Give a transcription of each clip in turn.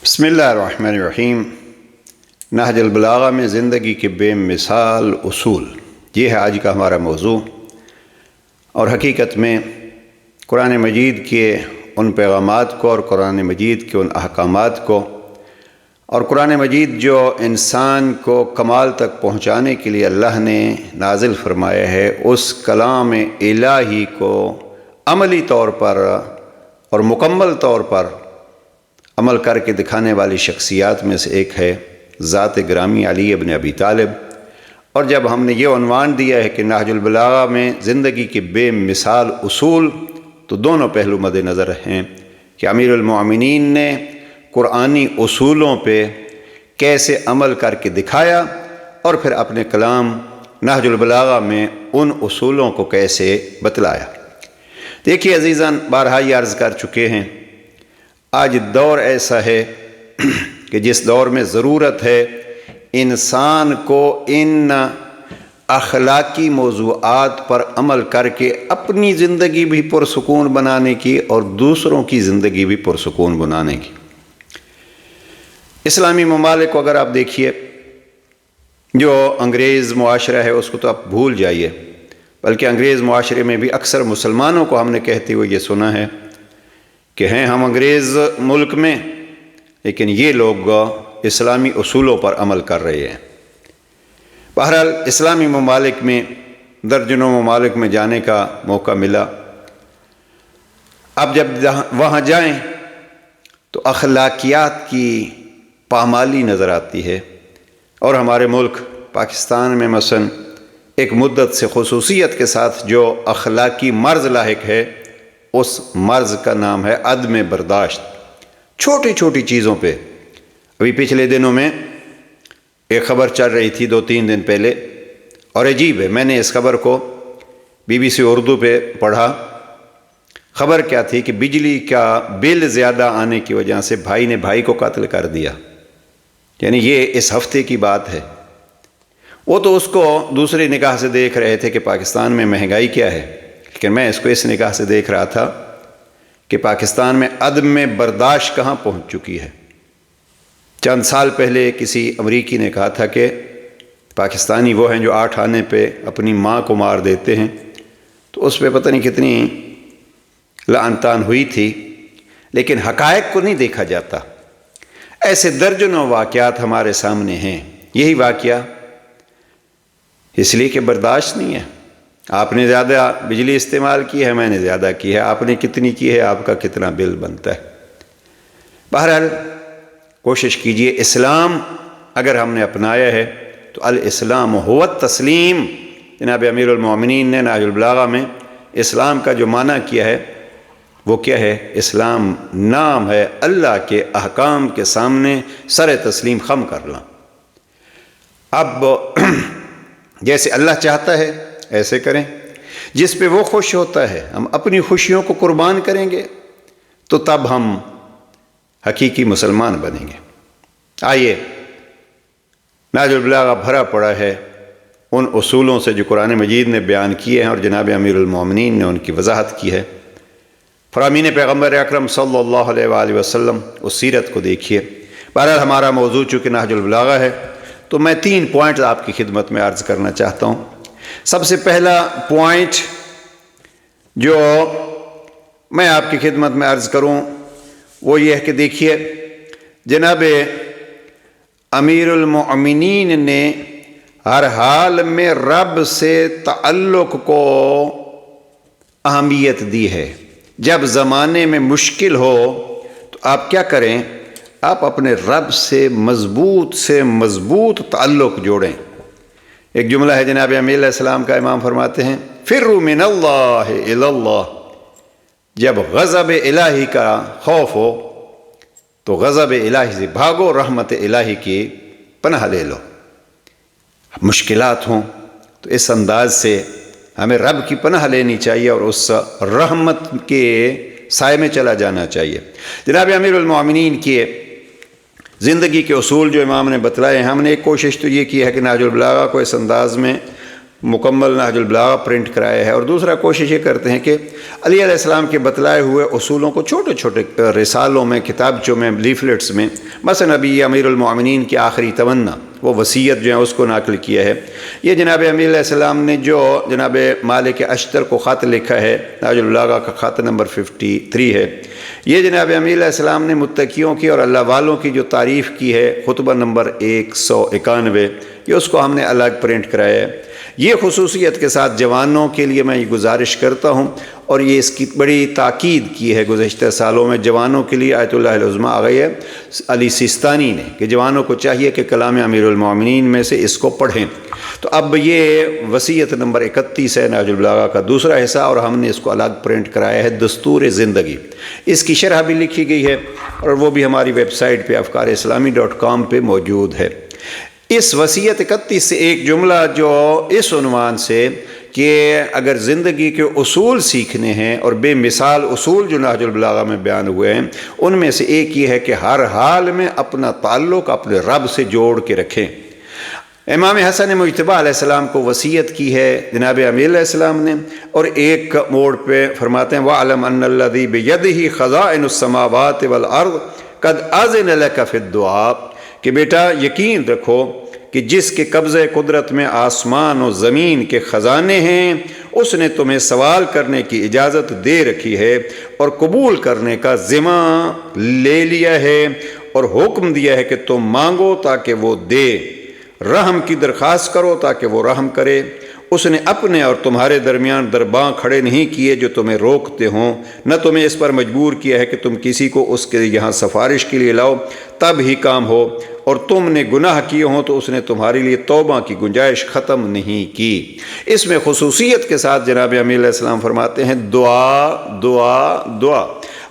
بسم اللہ الرحمن الرحیم۔ نہج البلاغہ میں زندگی کے بے مثال اصول، یہ ہے آج کا ہمارا موضوع۔ اور حقیقت میں قرآن مجید کے ان پیغامات کو اور قرآن مجید کے ان احکامات کو اور قرآن مجید جو انسان کو کمال تک پہنچانے کے لیے اللہ نے نازل فرمایا ہے، اس کلام الہی کو عملی طور پر اور مکمل طور پر عمل کر کے دکھانے والی شخصیات میں سے ایک ہے ذات گرامی علی ابن ابی طالب۔ اور جب ہم نے یہ عنوان دیا ہے کہ نہج البلاغہ میں زندگی کے بے مثال اصول، تو دونوں پہلو مد نظر ہیں کہ امیر المؤمنین نے قرآنی اصولوں پہ کیسے عمل کر کے دکھایا اور پھر اپنے کلام نہج البلاغہ میں ان اصولوں کو کیسے بتلایا۔ دیکھیے عزیزان، بارہا یہ عرض کر چکے ہیں، آج دور ایسا ہے کہ جس دور میں ضرورت ہے انسان کو ان اخلاقی موضوعات پر عمل کر کے اپنی زندگی بھی پرسکون بنانے کی اور دوسروں کی زندگی بھی پرسکون بنانے کی۔ اسلامی ممالک کو اگر آپ دیکھیے، جو انگریز معاشرہ ہے اس کو تو آپ بھول جائیے، بلکہ انگریز معاشرے میں بھی اکثر مسلمانوں کو ہم نے کہتے ہوئے یہ سنا ہے کہ ہیں ہم انگریز ملک میں، لیکن یہ لوگ اسلامی اصولوں پر عمل کر رہے ہیں۔ بہرحال اسلامی ممالک میں درجنوں ممالک میں جانے کا موقع ملا۔ اب جب وہاں جائیں تو اخلاقیات کی پامالی نظر آتی ہے، اور ہمارے ملک پاکستان میں مثلا ایک مدت سے خصوصیت کے ساتھ جو اخلاقی مرض لاحق ہے، اس مرض کا نام ہے عدم برداشت۔ چھوٹی چھوٹی چیزوں پہ ابھی پچھلے دنوں میں ایک خبر چل رہی تھی 2-3 دن پہلے، اور عجیب ہے، میں نے اس خبر کو BBC اردو پہ پڑھا۔ خبر کیا تھی کہ بجلی کا بل زیادہ آنے کی وجہ سے بھائی نے بھائی کو قتل کر دیا، یعنی یہ اس ہفتے کی بات ہے۔ وہ تو اس کو دوسری نگاہ سے دیکھ رہے تھے کہ پاکستان میں مہنگائی کیا ہے، لیکن میں اس کو اس نگاہ سے دیکھ رہا تھا کہ پاکستان میں عدم برداشت کہاں پہنچ چکی ہے۔ چند سال پہلے کسی امریکی نے کہا تھا کہ پاکستانی وہ ہیں جو 8 آنے پہ اپنی ماں کو مار دیتے ہیں، تو اس پہ پتہ نہیں کتنی لعن طعن ہوئی تھی، لیکن حقائق کو نہیں دیکھا جاتا۔ ایسے درجنوں واقعات ہمارے سامنے ہیں۔ یہی واقعہ اس لیے کہ برداشت نہیں ہے۔ آپ نے زیادہ بجلی استعمال کی ہے، میں نے زیادہ کی ہے، آپ نے کتنی کی ہے، آپ کا کتنا بل بنتا ہے۔ بہرحال کوشش کیجئے، اسلام اگر ہم نے اپنایا ہے تو الاسلام هو التسلیم۔ جناب امیر المؤمنین نے نہج البلاغہ میں اسلام کا جو معنی کیا ہے وہ کیا ہے؟ اسلام نام ہے اللہ کے احکام کے سامنے سر تسلیم خم کرنا۔ اب جیسے اللہ چاہتا ہے ایسے کریں، جس پہ وہ خوش ہوتا ہے ہم اپنی خوشیوں کو قربان کریں گے، تو تب ہم حقیقی مسلمان بنیں گے۔ آئیے، نہج البلاغہ بھرا پڑا ہے ان اصولوں سے جو قرآن مجید نے بیان کیے ہیں اور جناب امیر المؤمنین نے ان کی وضاحت کی ہے۔ فرامین پیغمبر اکرم صلی اللہ علیہ وآلہ وسلم اس سیرت کو دیکھیے۔ بہرحال ہمارا موضوع چونکہ نہج البلاغہ ہے تو میں 3 پوائنٹ آپ کی خدمت میں عرض کرنا چاہتا ہوں۔ سب سے پہلا پوائنٹ جو میں آپ کی خدمت میں عرض کروں وہ یہ ہے کہ دیکھیے، جناب امیر المؤمنین نے ہر حال میں رب سے تعلق کو اہمیت دی ہے۔ جب زمانے میں مشکل ہو تو آپ کیا کریں؟ آپ اپنے رب سے مضبوط تعلق جوڑیں۔ ایک جملہ ہے جناب امیر علیہ السلام کا، امام فرماتے ہیں فروا من اللہ الی اللہ۔ جب غضب الہی کا خوف ہو تو غضب الہی سے بھاگو، رحمت الہی کی پناہ لے لو۔ مشکلات ہوں تو اس انداز سے ہمیں رب کی پناہ لینی چاہیے اور اس رحمت کے سائے میں چلا جانا چاہیے۔ جناب امیر المؤمنین کی زندگی کے اصول جو امام نے بتلائے ہیں، ہم نے ایک کوشش تو یہ کی ہے کہ نہج البلاغہ کو اس انداز میں مکمل نہج البلاغہ پرنٹ کرایا ہے، اور دوسرا کوشش یہ کرتے ہیں کہ علی علیہ السلام کے بتلائے ہوئے اصولوں کو چھوٹے چھوٹے رسالوں میں، کتابچوں میں، لیفلیٹس میں، مثلا ابھی امیر المومنین کی آخری تمنا، وہ وصیت جو ہے اس کو نقل کیا ہے۔ یہ جناب امیر علیہ السلام نے جو جناب مالک اشتر کو خط لکھا ہے، نہج البلاغہ کا خط نمبر 53 ہے، یہ جناب امیر علیہ السلام نے متقیوں کی اور اللہ والوں کی جو تعریف کی ہے، خطبہ نمبر 191، یہ اس کو ہم نے الگ پرنٹ کرایا ہے۔ یہ خصوصیت کے ساتھ جوانوں کے لیے میں یہ گزارش کرتا ہوں، اور یہ اس کی بڑی تاکید کی ہے گزشتہ سالوں میں جوانوں کے لیے آیت اللہ العظمیٰ آغا علی سیستانی نے، کہ جوانوں کو چاہیے کہ کلام امیر المومنین میں سے اس کو پڑھیں۔ تو اب یہ وصیت نمبر 31 ہے نہج البلاغہ کا دوسرا حصہ، اور ہم نے اس کو الگ پرنٹ کرایا ہے، دستور زندگی۔ اس کی شرح بھی لکھی گئی ہے، اور وہ بھی ہماری ویب سائٹ پہ افکاrisلامی.com پہ موجود ہے۔ اس وصیت 31 سے ایک جملہ جو اس عنوان سے کہ اگر زندگی کے اصول سیکھنے ہیں، اور بے مثال اصول جو نہج البلاغہ میں بیان ہوئے ہیں، ان میں سے ایک یہ ہے کہ ہر حال میں اپنا تعلق اپنے رب سے جوڑ کے رکھیں۔ امام حسن مجتبی علیہ السلام کو وصیت کی ہے جناب امیر علیہ السلام نے، اور ایک موڑ پہ فرماتے ہیں وَعْلَمْ أَنَّ الَّذِي بِيَدِهِ خَزَائِنُ السَّمَاوَاتِ وَالْأَرْضِ قَدْ أَذِنَ لَكَ فِي الدُّعَاءِ، کہ بیٹا یقین رکھو کہ جس کے قبضہ قدرت میں آسمان و زمین کے خزانے ہیں، اس نے تمہیں سوال کرنے کی اجازت دے رکھی ہے، اور قبول کرنے کا ذمہ لے لیا ہے، اور حکم دیا ہے کہ تم مانگو تاکہ وہ دے، رحم کی درخواست کرو تاکہ وہ رحم کرے۔ اس نے اپنے اور تمہارے درمیان درباں کھڑے نہیں کیے جو تمہیں روکتے ہوں، نہ تمہیں اس پر مجبور کیا ہے کہ تم کسی کو اس کے یہاں سفارش کے لیے لاؤ تب ہی کام ہو، اور تم نے گناہ کیے ہوں تو اس نے تمہارے لیے توبہ کی گنجائش ختم نہیں کی۔ اس میں خصوصیت کے ساتھ جناب امیر علیہ السلام فرماتے ہیں دعا دعا دعا۔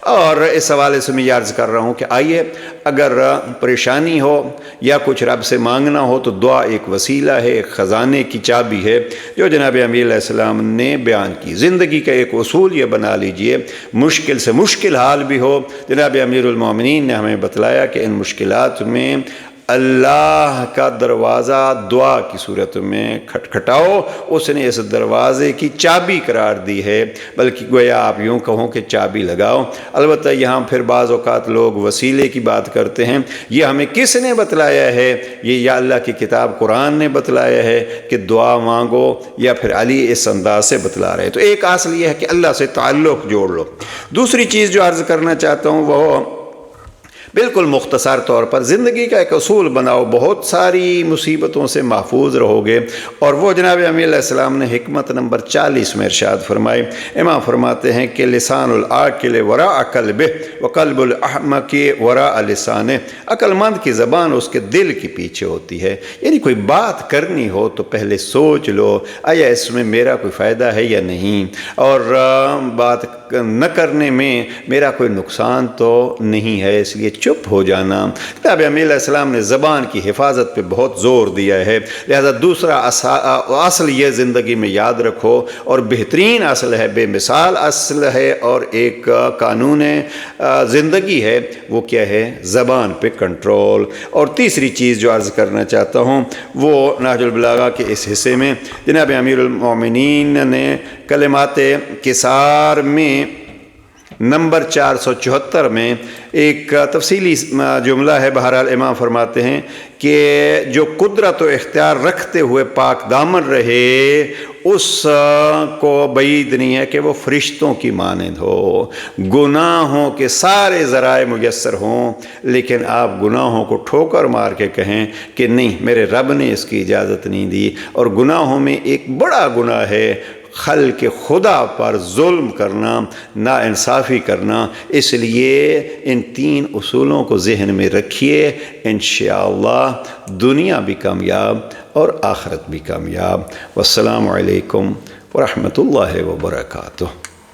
اور اس حوالے سے میں یہ عرض کر رہا ہوں کہ آئیے، اگر پریشانی ہو یا کچھ رب سے مانگنا ہو تو دعا ایک وسیلہ ہے، ایک خزانے کی چابی ہے جو جناب امیر علیہ السلام نے بیان کی۔ زندگی کا ایک اصول یہ بنا لیجئے، مشکل سے مشکل حال بھی ہو، جناب امیر المومنین نے ہمیں بتلایا کہ ان مشکلات میں اللہ کا دروازہ دعا کی صورت میں کھٹکھٹاؤ، اس نے اس دروازے کی چابی قرار دی ہے، بلکہ گویا آپ یوں کہوں کہ چابی لگاؤ۔ البتہ یہاں پھر بعض اوقات لوگ وسیلے کی بات کرتے ہیں، یہ ہمیں کس نے بتلایا ہے؟ یہ یا اللہ کی کتاب قرآن نے بتلایا ہے کہ دعا مانگو، یا پھر علی اس انداز سے بتلا رہے ہیں۔ تو ایک اصل یہ ہے کہ اللہ سے تعلق جوڑ لو۔ دوسری چیز جو عرض کرنا چاہتا ہوں وہ بالکل مختصر طور پر زندگی کا ایک اصول بناؤ، بہت ساری مصیبتوں سے محفوظ رہو گے۔ اور وہ جناب امیر علیہ السلام نے حکمت نمبر 40 میں ارشاد فرمائے، امام فرماتے ہیں کہ لسان العاقل وراء قلبہ وقلب الاحمق وراء لسانہ، عقل مند کی زبان اس کے دل کے پیچھے ہوتی ہے۔ یعنی کوئی بات کرنی ہو تو پہلے سوچ لو آیا اس میں میرا کوئی فائدہ ہے یا نہیں، اور بات نہ کرنے میں میرا کوئی نقصان تو نہیں ہے، اس لیے چپ ہو جانا۔ جناب امیر علیہ السلام نے زبان کی حفاظت پہ بہت زور دیا ہے، لہذا دوسرا اصل یہ زندگی میں یاد رکھو، اور بہترین اصل ہے، بے مثال اصل ہے، اور ایک قانون زندگی ہے، وہ کیا ہے؟ زبان پہ کنٹرول۔ اور تیسری چیز جو عرض کرنا چاہتا ہوں وہ نہج البلاغہ کے اس حصے میں جناب امیر المومنین نے کلمات کسار میں نمبر 474 میں ایک تفصیلی جملہ ہے۔ بہرحال امام فرماتے ہیں کہ جو قدرت و اختیار رکھتے ہوئے پاک دامن رہے اس کو بعید نہیں ہے کہ وہ فرشتوں کی مانند ہو، گناہوں کے سارے ذرائع میسر ہوں، لیکن آپ گناہوں کو ٹھوکر مار کے کہیں کہ نہیں، میرے رب نے اس کی اجازت نہیں دی۔ اور گناہوں میں ایک بڑا گناہ ہے خلق خدا پر ظلم کرنا، ناانصافی کرنا۔ اس لیے ان 3 اصولوں کو ذہن میں رکھیے، انشاءاللہ دنیا بھی کامیاب اور آخرت بھی کامیاب۔ والسلام علیکم ورحمۃ اللہ وبرکاتہ۔